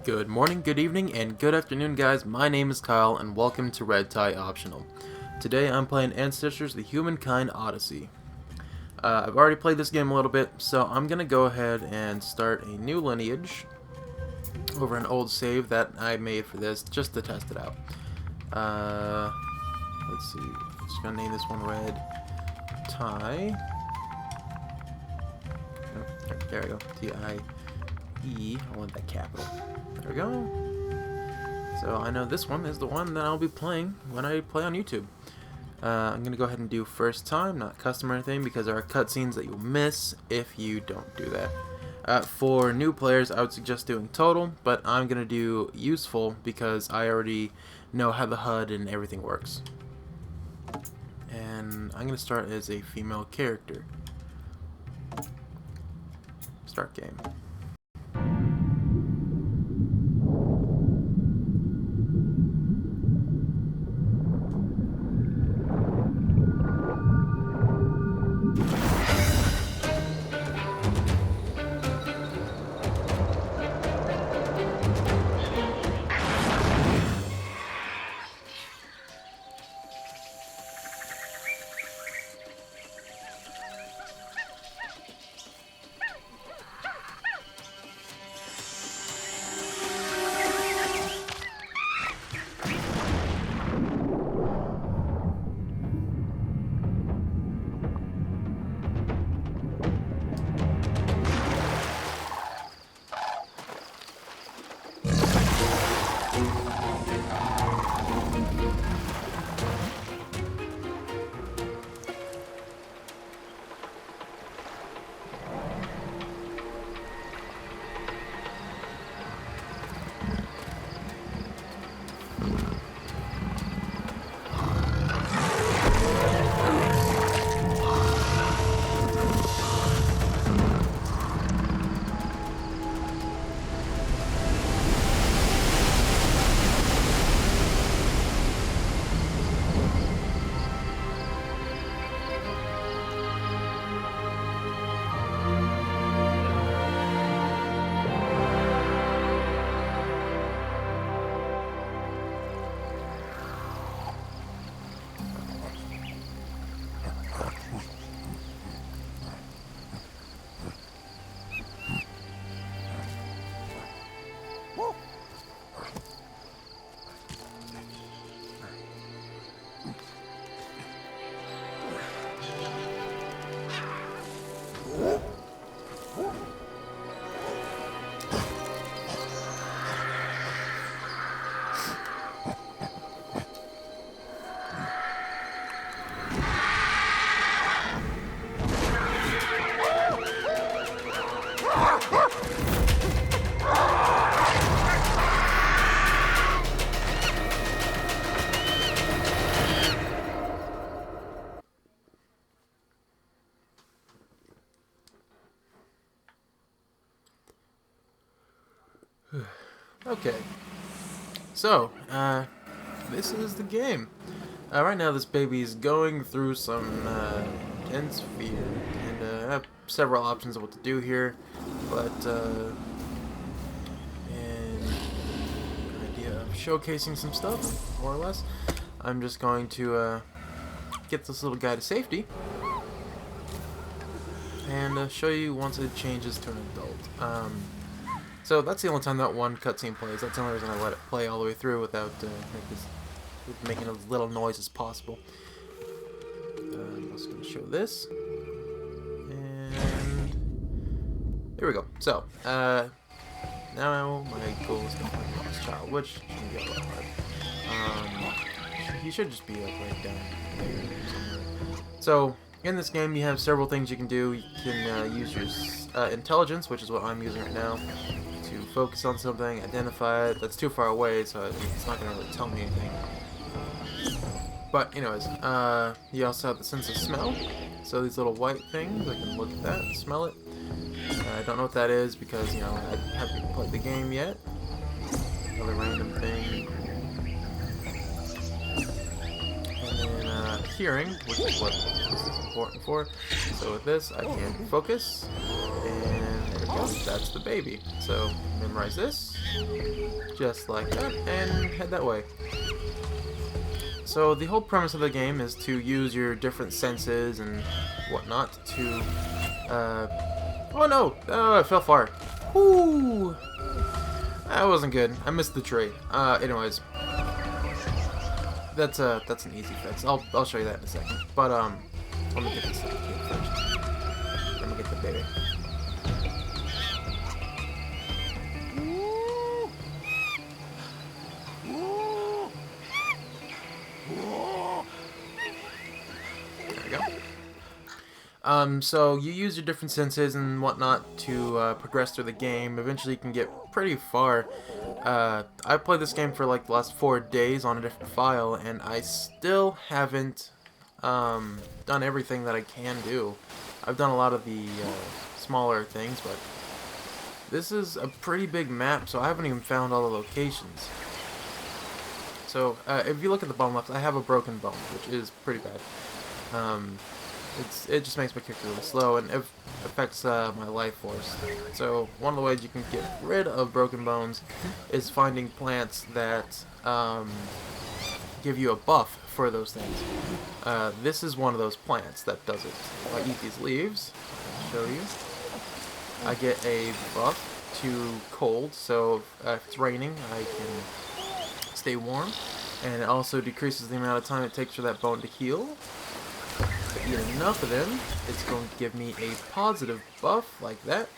Good morning, good evening, and good afternoon, guys. My name is Kyle, and welcome to Red Tie Optional. Today I'm playing Ancestors: The Humankind Odyssey. I've already played this game a little bit, so I'm going to go ahead and start a new lineage over an old save that I made for this, just to test it out. Let's see, I'm just going to name this one Red Tie. Oh, there we go, T-I-E. I want that capital. There we go. So I know this one is the one that I'll be playing when I play on YouTube. I'm going to go ahead and do first time, not custom or anything, because there are cutscenes that you'll miss if you don't do that. For new players, I would suggest doing total, but I'm going to do useful because I already know how the HUD and everything works. And I'm going to start as a female character. Start game. Okay, so, this is the game. Right now this baby is going through some, intense fear, and, I have several options of what to do here, but, in an idea of showcasing some stuff, more or less, I'm just going to, get this little guy to safety, and, show you once it changes to an adult. So that's the only time that one cutscene plays. That's the only reason I let it play all the way through without making as little noise as possible. I'm just going to show this. And here we go. So, now my goal is to find the lost child, which shouldn't be a lot hard. He should just be like right down there somewhere. So, in this game you have several things you can do. You can use your intelligence, which is what I'm using right now, to focus on something, identify it. That's too far away, so it's not going to really tell me anything. But anyways, you also have the sense of smell. So these little white things, I can look at that and smell it. I don't know what that is because, you know, I haven't played the game yet. Another random thing. And then hearing, which is what this is important for. So with this, I can focus, and go. That's the baby. So memorize this, just like that, and head that way. So the whole premise of the game is to use your different senses and whatnot to, oh no! Oh, I fell far. Whoo! That wasn't good. I missed the tree. Anyways. That's an easy fix. I'll show you that in a second. But, let me get this kid first. Let me get the baby. There we go. So you use your different senses and whatnot to progress through the game. Eventually you can get pretty far. I played this game for like the last 4 days on a different file, and I still haven't done everything that I can do. I've done a lot of the smaller things, but this is a pretty big map, so I haven't even found all the locations. So if you look at the bottom left, I have a broken bone, which is pretty bad. It just makes my character really slow, and it affects my life force. So one of the ways you can get rid of broken bones is finding plants that give you a buff for those things. This is one of those plants that does it. If I eat these leaves, I'll show you, I get a buff to cold, so if it's raining, I can stay warm, and it also decreases the amount of time it takes for that bone to heal. If I eat enough of them, it's going to give me a positive buff, like that.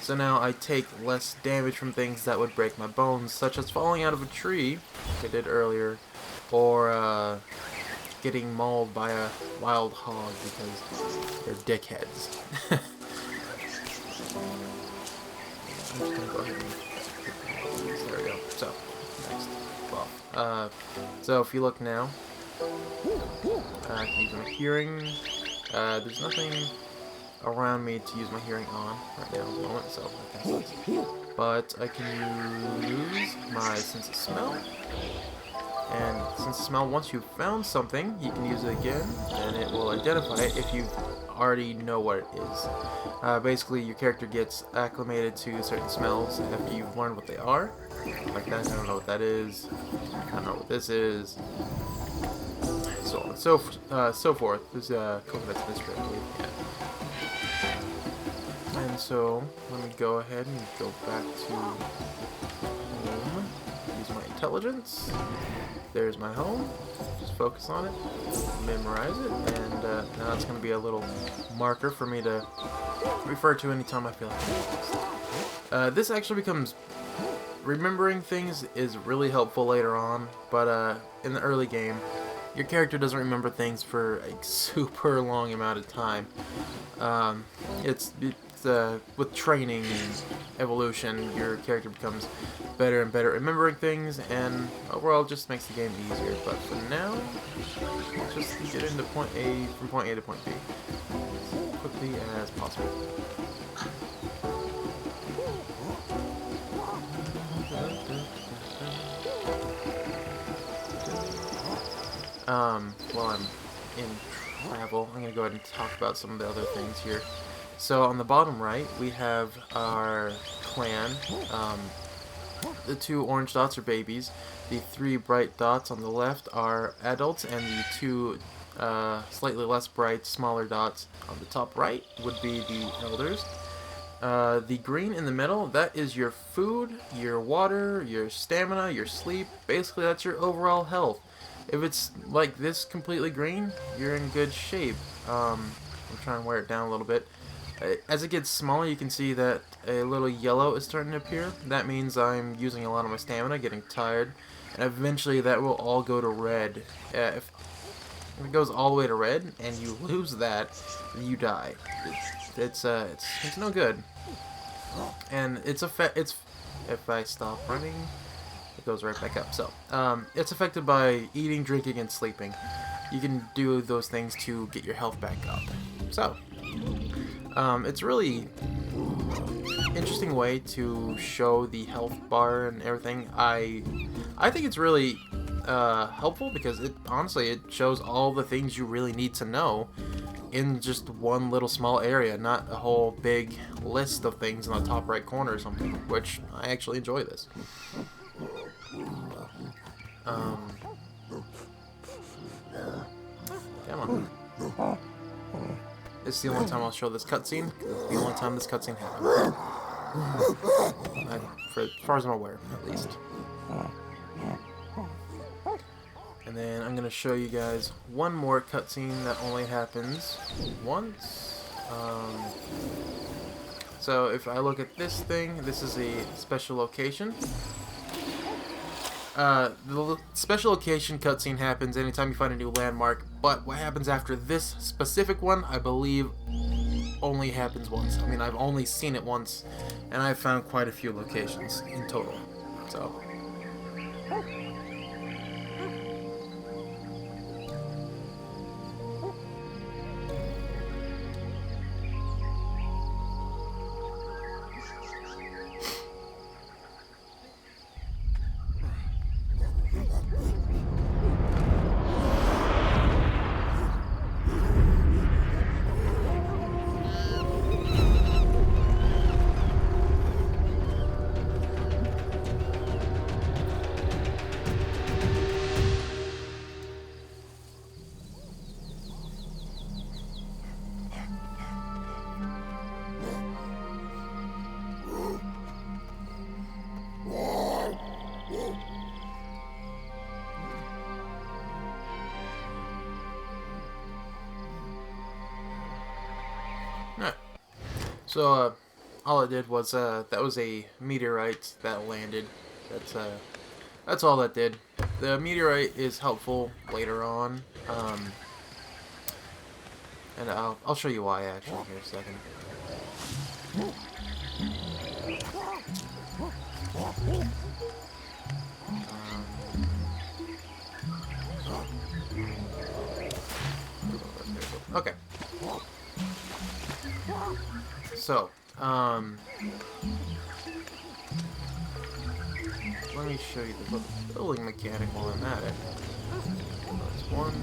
So now I take less damage from things that would break my bones, such as falling out of a tree, like I did earlier, or getting mauled by a wild hog because they're dickheads. I'm just gonna go ahead and... There we go. So, next buff. So if you look now, I can use my hearing. There's nothing around me to use my hearing on right now at the moment, so I can sense. But I can use my sense of smell. And sense of smell, once you've found something, you can use it again, and it will identify it if you already know what it is. Basically, your character gets acclimated to certain smells after you've learned what they are. Like that, I don't know what that is. I don't know what this is. So on and so forth. There's coconuts in this trip, I believe. Yeah. And so, let me go ahead and go back to home. Use my intelligence. There's my home. Just focus on it, memorize it, and now it's going to be a little marker for me to refer to anytime I feel like it. This actually becomes... Remembering things is really helpful later on, but in the early game, your character doesn't remember things for a super long amount of time. With training and evolution, your character becomes better and better at remembering things, and overall just makes the game easier. But for now, just get into point A, from point A to point B, as quickly as possible. While I'm in travel, I'm going to go ahead and talk about some of the other things here. So on the bottom right, we have our clan. The 2 orange dots are babies. The 3 bright dots on the left are adults, and the 2 slightly less bright, smaller dots on the top right would be the elders. The green in the middle, that is your food, your water, your stamina, your sleep. Basically, that's your overall health. If it's like this completely green, you're in good shape. I'm trying to wear it down a little bit. As it gets smaller, you can see that a little yellow is starting to appear. That means I'm using a lot of my stamina, getting tired, and eventually that will all go to red. If it goes all the way to red and you lose that, you die. It's no good. And it's if I stop running, it goes right back up. So it's affected by eating, drinking, and sleeping. You can do those things to get your health back up. So it's really interesting way to show the health bar and everything. I think it's really helpful because it honestly shows all the things you really need to know in just one little small area, not a whole big list of things in the top right corner or something, which I actually enjoy this. Come on. This is the only time I'll show this cutscene. It's the only time this cutscene happens. For as far as I'm aware, at least. And then I'm going to show you guys one more cutscene that only happens once. So if I look at this thing, this is a special location. The special location cutscene happens anytime you find a new landmark, but what happens after this specific one, I believe, only happens once. I mean, I've only seen it once, and I've found quite a few locations in total. So. So, all it did was, that was a meteorite that landed. That's all that did. The meteorite is helpful later on, and I'll show you why, actually, here in a second. Okay. So, let me show you the building mechanic while I'm at it. That's one.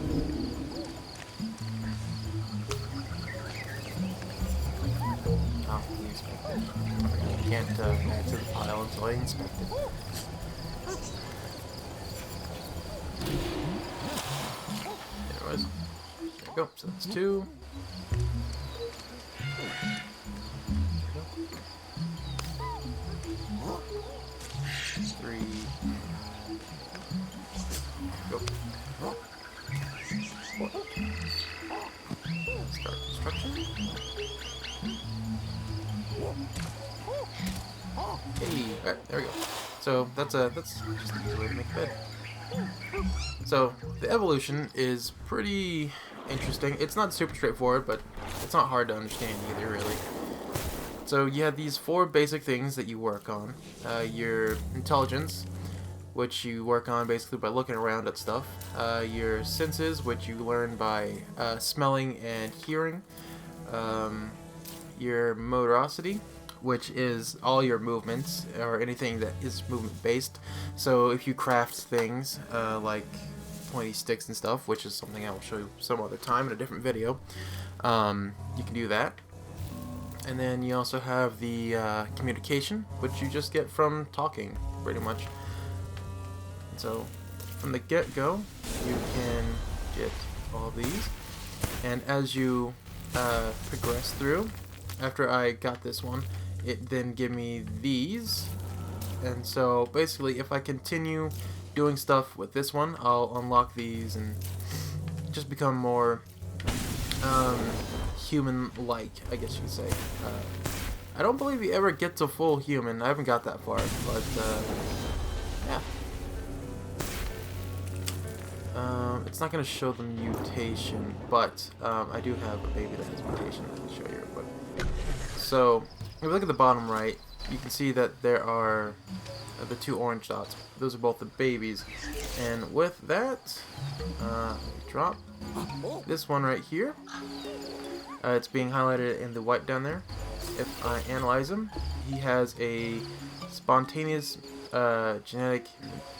Oh, we inspected. I can't add to the pile until I inspect it. There it was. There we go. So that's two. Three. Go. Four. Start construction. Hey, alright, there we go. So that's just the easy way to make a bed. So the evolution is pretty interesting. It's not super straightforward, but it's not hard to understand either, really. So you have these four basic things that you work on. Your intelligence, which you work on basically by looking around at stuff. Your senses, which you learn by smelling and hearing. Your motoricity, which is all your movements, or anything that is movement based. So if you craft things like pointy sticks and stuff, which is something I will show you some other time in a different video, you can do that. And then you also have the communication, which you just get from talking, pretty much. So from the get-go, you can get all these. And as you progress through, after I got this one, it then give me these. And so basically, if I continue doing stuff with this one, I'll unlock these and just become more human-like, I guess you could say. I don't believe you ever get to full human. I haven't got that far, but yeah. It's not going to show the mutation, but I do have a baby that has mutation that I'll show you real quick. So, if you look at the bottom right, you can see that there are the two orange dots. Those are both the babies. And with that, drop this one right here. It's being highlighted in the white down there. If I analyze him, he has a spontaneous genetic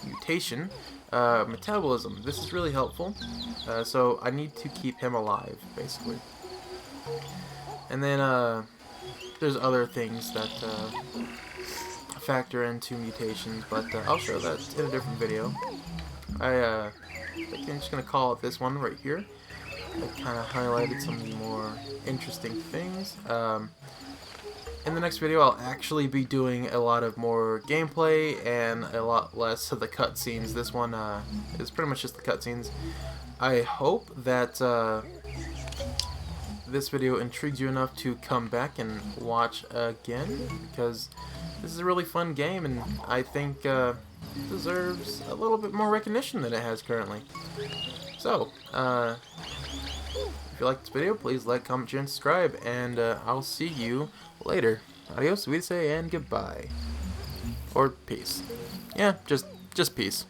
mutation, metabolism. This is really helpful. So I need to keep him alive, basically. And then there's other things that factor into mutations, but I'll show that in a different video. I think I'm just gonna call it this one right here. I kind of highlighted some of the more interesting things. In the next video, I'll actually be doing a lot of more gameplay and a lot less of the cutscenes. This one is pretty much just the cutscenes. I hope that this video intrigues you enough to come back and watch again, because this is a really fun game, and I think it deserves a little bit more recognition than it has currently. So, if you like this video, please like, comment, share, and subscribe, and I'll see you later. Adios, we say, and goodbye. Or peace. Yeah, just peace.